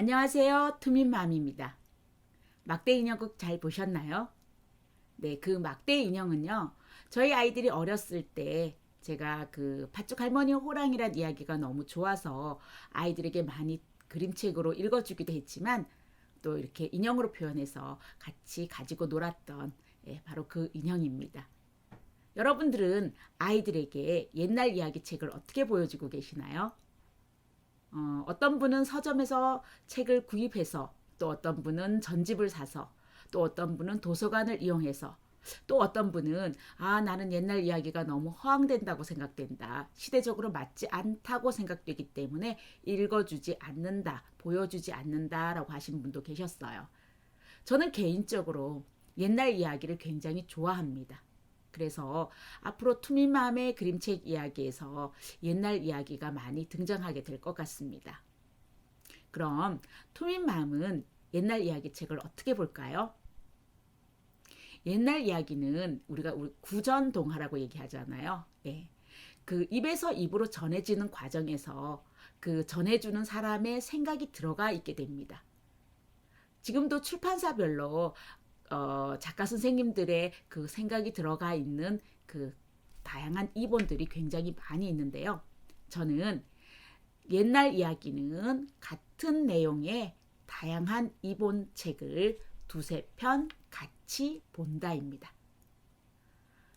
안녕하세요. 투민맘입니다. 막대 인형극 잘 보셨나요? 네, 그 막대 인형은요. 저희 아이들이 어렸을 때 제가 그 팥죽 할머니 호랑이란 이야기가 너무 좋아서 아이들에게 많이 그림책으로 읽어주기도 했지만 또 이렇게 인형으로 표현해서 같이 가지고 놀았던 바로 그 인형입니다. 여러분들은 아이들에게 옛날 이야기 책을 어떻게 보여주고 계시나요? 어떤 분은 서점에서 책을 구입해서, 또 어떤 분은 전집을 사서, 또 어떤 분은 도서관을 이용해서, 또 어떤 분은 나는 옛날 이야기가 너무 허황된다고 생각된다, 시대적으로 맞지 않다고 생각되기 때문에 읽어주지 않는다, 보여주지 않는다라고 하신 분도 계셨어요. 저는 개인적으로 옛날 이야기를 굉장히 좋아합니다. 그래서 앞으로 투미맘의 그림책 이야기에서 옛날 이야기가 많이 등장하게 될 것 같습니다. 그럼 투미맘은 옛날 이야기 책을 어떻게 볼까요? 옛날 이야기는 우리가 구전동화라고 얘기하잖아요. 예. 그 입에서 입으로 전해지는 과정에서 그 전해주는 사람의 생각이 들어가 있게 됩니다. 지금도 출판사별로 작가 선생님들의 그 생각이 들어가 있는 그 다양한 이본들이 굉장히 많이 있는데요. 저는 옛날 이야기는 같은 내용의 다양한 이본 책을 두세 편 같이 본다입니다.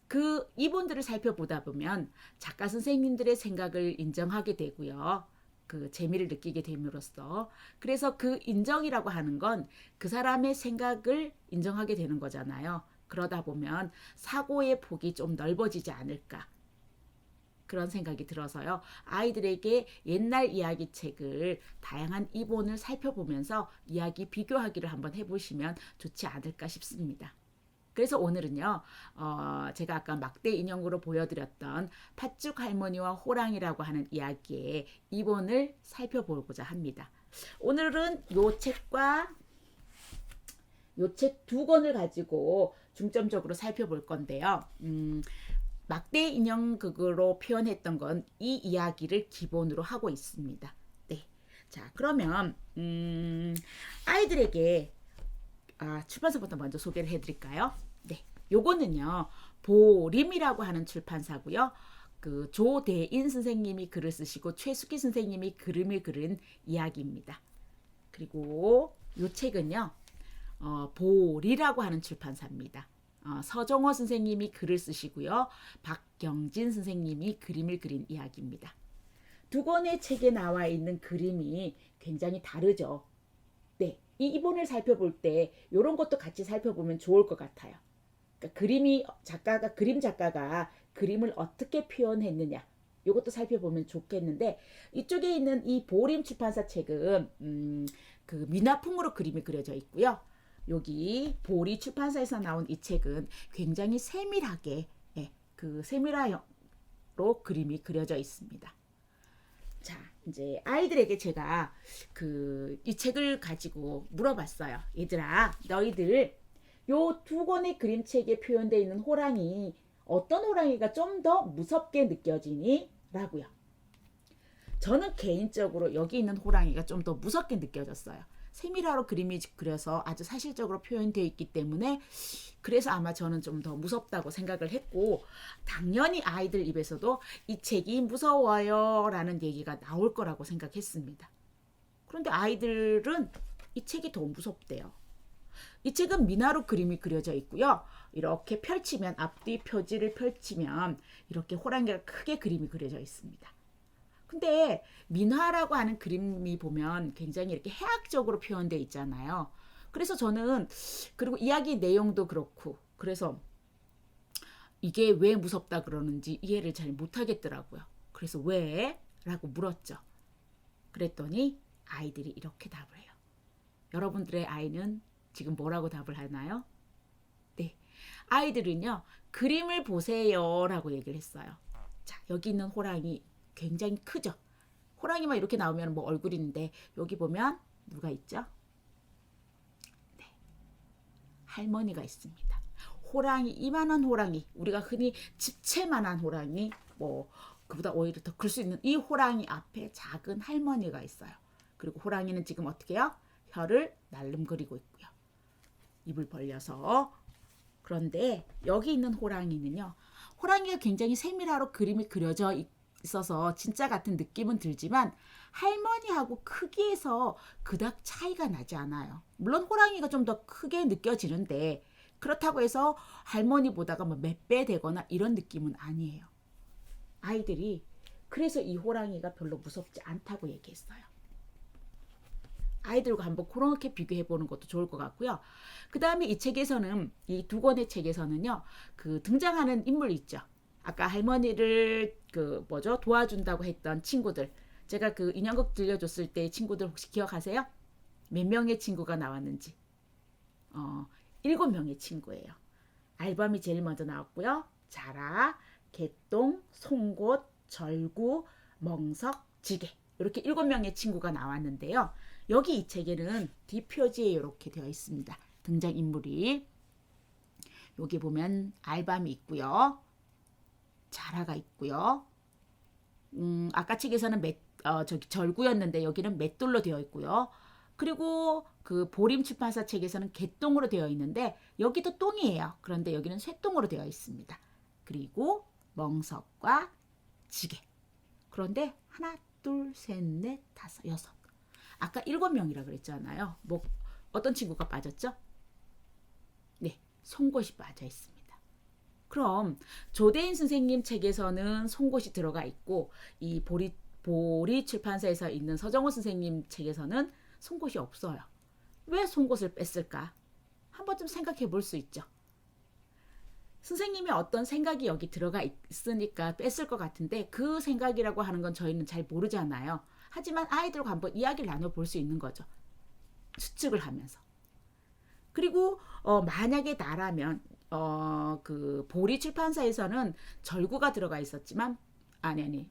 그 이본들을 살펴보다 보면 작가 선생님들의 생각을 인정하게 되고요. 그 재미를 느끼게 됨으로써, 그래서 그 인정이라고 하는 건 그 사람의 생각을 인정하게 되는 거잖아요. 그러다 보면 사고의 폭이 좀 넓어지지 않을까, 그런 생각이 들어서요. 아이들에게 옛날 이야기 책을 다양한 이본을 살펴보면서 이야기 비교하기를 한번 해보시면 좋지 않을까 싶습니다. 그래서 오늘은요, 제가 아까 막대 인형으로 보여드렸던 팥죽 할머니와 호랑이라고 하는 이야기의 이본을 살펴보고자 합니다. 오늘은 요 책 두 권을 가지고 중점적으로 살펴볼 건데요. 막대 인형극으로 표현했던 건 이 이야기를 기본으로 하고 있습니다. 네. 자, 그러면 아이들에게 출판사부터 먼저 소개를 해드릴까요? 네, 요거는요 보림이라고 하는 출판사고요. 그 조대인 선생님이 글을 쓰시고 최숙희 선생님이 그림을 그린 이야기입니다. 그리고 요 책은요 보리라고 하는 출판사입니다. 서정호 선생님이 글을 쓰시고요. 박경진 선생님이 그림을 그린 이야기입니다. 두 권의 책에 나와 있는 그림이 굉장히 다르죠. 네, 이 이본을 살펴볼 때 이런 것도 같이 살펴보면 좋을 것 같아요. 그러니까 그림 작가가 그림을 어떻게 표현했느냐, 이것도 살펴보면 좋겠는데, 이쪽에 있는 이 보림 출판사 책은 그 미나풍으로 그림이 그려져 있고요. 여기 보리 출판사에서 나온 이 책은 굉장히 세밀하게 그 세밀화로 그림이 그려져 있습니다. 자, 이제 아이들에게 제가 이 책을 가지고 물어봤어요. 얘들아, 너희들 요 두 권의 그림책에 표현되어 있는 호랑이, 어떤 호랑이가 좀 더 무섭게 느껴지니? 라고요. 저는 개인적으로 여기 있는 호랑이가 좀 더 무섭게 느껴졌어요. 세밀화로 그림이 그려서 아주 사실적으로 표현되어 있기 때문에, 그래서 아마 저는 좀 더 무섭다고 생각을 했고, 당연히 아이들 입에서도 이 책이 무서워요 라는 얘기가 나올 거라고 생각했습니다. 그런데 아이들은 이 책이 더 무섭대요. 이 책은 미나로 그림이 그려져 있고요. 이렇게 펼치면, 앞뒤 표지를 펼치면 이렇게 호랑이가 크게 그림이 그려져 있습니다. 근데 민화라고 하는 그림이 보면 굉장히 이렇게 해학적으로 표현되어 있잖아요. 그래서 저는, 그리고 이야기 내용도 그렇고, 그래서 이게 왜 무섭다 그러는지 이해를 잘 못하겠더라고요. 그래서 왜? 라고 물었죠. 그랬더니 아이들이 이렇게 답을 해요. 여러분들의 아이는 지금 뭐라고 답을 하나요? 네, 아이들은요 그림을 보세요 라고 얘기를 했어요. 자, 여기 있는 호랑이 굉장히 크죠. 호랑이만 이렇게 나오면 뭐 얼굴인데, 여기 보면 누가 있죠? 네, 할머니가 있습니다. 호랑이, 이만한 호랑이, 우리가 흔히 집채만한 호랑이, 뭐 그보다 오히려 더 클 수 있는 이 호랑이 앞에 작은 할머니가 있어요. 그리고 호랑이는 지금 어떻게 해요? 혀를 날름거리고 있고요. 입을 벌려서. 그런데 여기 있는 호랑이는요. 호랑이가 굉장히 세밀하게 그림이 그려져 있어서 진짜 같은 느낌은 들지만 할머니하고 크기에서 그닥 차이가 나지 않아요. 물론 호랑이가 좀 더 크게 느껴지는데 그렇다고 해서 할머니보다가 뭐 몇 배 되거나 이런 느낌은 아니에요. 아이들이 그래서 이 호랑이가 별로 무섭지 않다고 얘기했어요. 아이들과 한번 그렇게 비교해 보는 것도 좋을 것 같고요. 그 다음에 이 책에서는, 이 두 권의 책에서는요, 그 등장하는 인물 있죠. 아까 할머니를 도와준다고 했던 친구들. 제가 그 인형극 들려줬을 때 친구들 혹시 기억하세요? 몇 명의 친구가 나왔는지. 7명의 친구예요. 알밤이 제일 먼저 나왔고요. 자라, 개똥, 송곳, 절구, 멍석, 지게. 이렇게 7명의 친구가 나왔는데요. 여기 이 책에는 뒷표지에 이렇게 되어 있습니다. 등장인물이. 여기 보면 알밤이 있고요. 자라가 있고요. 아까 책에서는 절구였는데 여기는 맷돌로 되어 있고요. 그리고 그 보림 출판사 책에서는 개똥으로 되어 있는데 여기도 똥이에요. 그런데 여기는 쇠똥으로 되어 있습니다. 그리고 멍석과 지게. 그런데 하나, 둘, 셋, 넷, 다섯, 여섯. 아까 7명이라 그랬잖아요. 뭐 어떤 친구가 빠졌죠? 네, 송곳이 빠져 있습니다. 그럼 조대인 선생님 책에서는 송곳이 들어가 있고 이 보리 출판사에서 있는 서정호 선생님 책에서는 송곳이 없어요. 왜 송곳을 뺐을까? 한번 좀 생각해 볼 수 있죠. 선생님이 어떤 생각이 여기 들어가 있으니까 뺐을 것 같은데 그 생각이라고 하는 건 저희는 잘 모르잖아요. 하지만 아이들과 한번 이야기를 나눠볼 수 있는 거죠. 추측을 하면서. 그리고 만약에 나라면 그 보리 출판사에서는 절구가 들어가 있었지만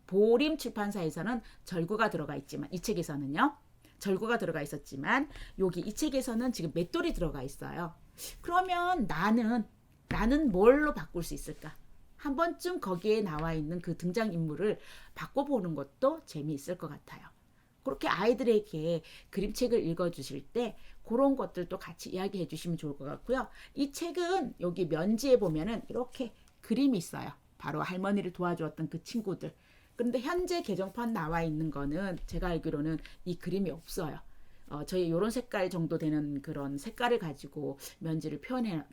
보림 출판사에서는 절구가 들어가 있지만 이 책에서는요. 절구가 들어가 있었지만 여기 이 책에서는 지금 맷돌이 들어가 있어요. 그러면 나는 뭘로 바꿀 수 있을까? 한 번쯤 거기에 나와 있는 그 등장인물을 바꿔보는 것도 재미있을 것 같아요. 그렇게 아이들에게 그림책을 읽어주실 때 그런 것들도 같이 이야기해 주시면 좋을 것 같고요. 이 책은 여기 면지에 보면은 이렇게 그림이 있어요. 바로 할머니를 도와주었던 그 친구들. 그런데 현재 개정판 나와 있는 거는 제가 알기로는 이 그림이 없어요. 저희 이런 색깔 정도 되는 그런 색깔을 가지고 면지를 표현해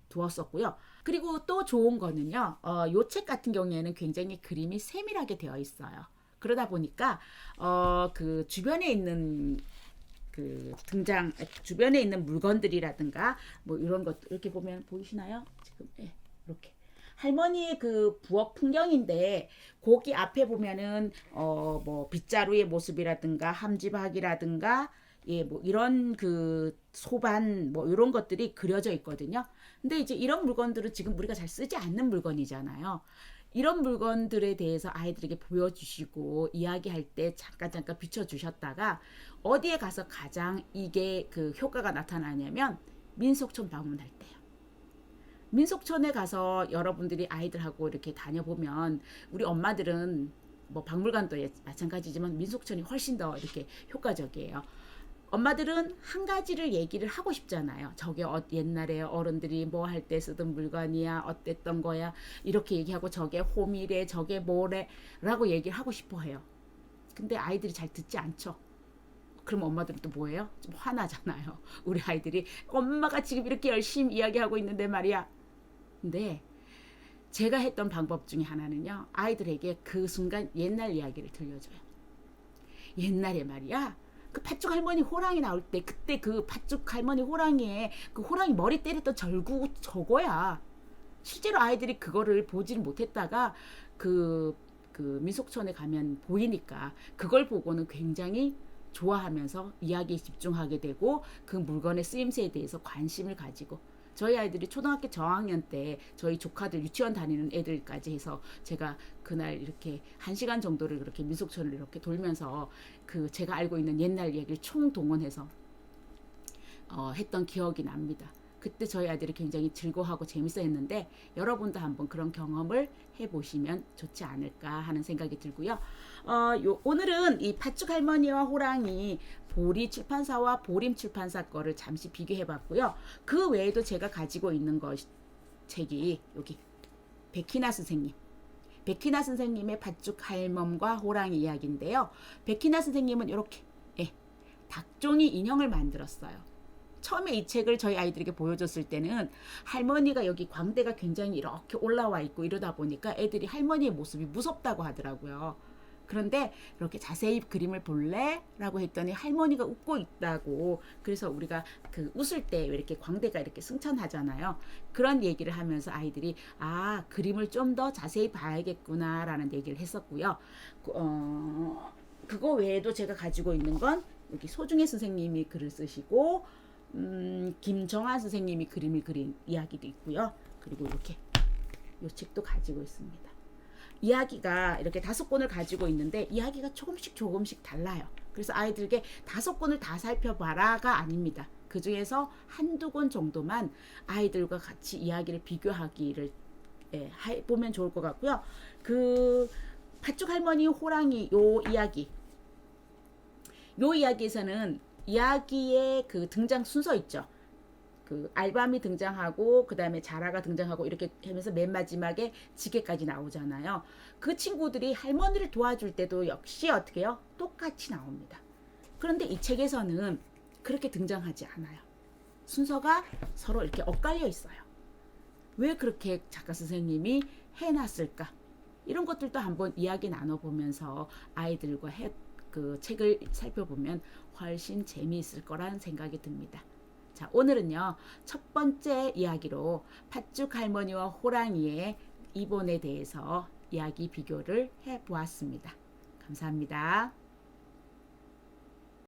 두었었고요. 그리고 또 좋은 거는요. 요 책 같은 경우에는 굉장히 그림이 세밀하게 되어 있어요. 그러다 보니까 그 주변에 있는 주변에 있는 물건들이라든가 뭐 이런 것 이렇게 보면 보이시나요? 지금 이렇게 할머니의 그 부엌 풍경인데 거기 앞에 보면은 뭐 빗자루의 모습이라든가 함지박이라든가 뭐 이런 그 소반 뭐 이런 것들이 그려져 있거든요. 근데 이제 이런 물건들은 지금 우리가 잘 쓰지 않는 물건이잖아요. 이런 물건들에 대해서 아이들에게 보여주시고 이야기할 때 잠깐 비춰주셨다가 어디에 가서 가장 이게 그 효과가 나타나냐면 민속촌 방문할 때요. 민속촌에 가서 여러분들이 아이들하고 이렇게 다녀보면 우리 엄마들은 뭐 박물관도 마찬가지지만 민속촌이 훨씬 더 이렇게 효과적이에요. 엄마들은 한 가지를 얘기를 하고 싶잖아요. 저게 옛날에 어른들이 뭐 할 때 쓰던 물건이야, 어땠던 거야, 이렇게 얘기하고 저게 호미래, 저게 뭐래 라고 얘기를 하고 싶어 해요. 근데 아이들이 잘 듣지 않죠. 그럼 엄마들은 또 뭐예요? 좀 화나잖아요. 우리 아이들이 엄마가 지금 이렇게 열심히 이야기하고 있는데 말이야. 근데 제가 했던 방법 중에 하나는요. 아이들에게 그 순간 옛날 이야기를 들려줘요. 옛날에 말이야. 그 팥죽 할머니 호랑이 나올 때 그때 그 팥죽 할머니 호랑이에 그 호랑이 머리 때렸던 절구 저거야. 실제로 아이들이 그거를 보지를 못했다가 그 민속촌에 가면 보이니까 그걸 보고는 굉장히 좋아하면서 이야기에 집중하게 되고 그 물건의 쓰임새에 대해서 관심을 가지고 저희 아이들이 초등학교 저학년 때 저희 조카들 유치원 다니는 애들까지 해서 제가 그날 이렇게 1시간 정도를 그렇게 민속촌을 이렇게 돌면서 그 제가 알고 있는 옛날 얘기를 총동원해서 했던 기억이 납니다. 그때 저희 아들이 굉장히 즐거워하고 재밌어 했는데 여러분도 한번 그런 경험을 해보시면 좋지 않을까 하는 생각이 들고요. 오늘은 이 팥죽 할머니와 호랑이 보리 출판사와 보림 출판사 거를 잠시 비교해봤고요. 그 외에도 제가 가지고 있는 책이 여기 백희나 선생님. 백희나 선생님의 팥죽 할멈과 호랑이 이야기인데요. 백희나 선생님은 이렇게 닭종이 인형을 만들었어요. 처음에 이 책을 저희 아이들에게 보여줬을 때는 할머니가 여기 광대가 굉장히 이렇게 올라와 있고 이러다 보니까 애들이 할머니의 모습이 무섭다고 하더라고요. 그런데 이렇게 자세히 그림을 볼래? 라고 했더니 할머니가 웃고 있다고. 그래서 우리가 그 웃을 때 이렇게 광대가 이렇게 승천하잖아요. 그런 얘기를 하면서 아이들이 그림을 좀 더 자세히 봐야겠구나 라는 얘기를 했었고요. 그거 외에도 제가 가지고 있는 건 여기 소중해 선생님이 글을 쓰시고 김정아 선생님이 그림을 그린 이야기도 있고요. 그리고 이렇게 이 책도 가지고 있습니다. 이야기가 이렇게 5권을 가지고 있는데 이야기가 조금씩 달라요. 그래서 아이들에게 5권을 다 살펴봐라가 아닙니다. 그 중에서 한두 권 정도만 아이들과 같이 이야기를 비교하기를 해보면 좋을 것 같고요. 그 팥죽 할머니 호랑이 요 이야기에서는 이야기의 그 등장 순서 있죠. 그 알밤이 등장하고 그 다음에 자라가 등장하고 이렇게 하면서 맨 마지막에 지게까지 나오잖아요. 그 친구들이 할머니를 도와줄 때도 역시 어떻게 해요? 똑같이 나옵니다. 그런데 이 책에서는 그렇게 등장하지 않아요. 순서가 서로 이렇게 엇갈려 있어요. 왜 그렇게 작가 선생님이 해놨을까? 이런 것들도 한번 이야기 나눠보면서 아이들과 그 책을 살펴보면 훨씬 재미있을 거라는 생각이 듭니다. 자, 오늘은요, 첫 번째 이야기로 팥죽 할머니와 호랑이의 이본에 대해서 이야기 비교를 해보았습니다. 감사합니다.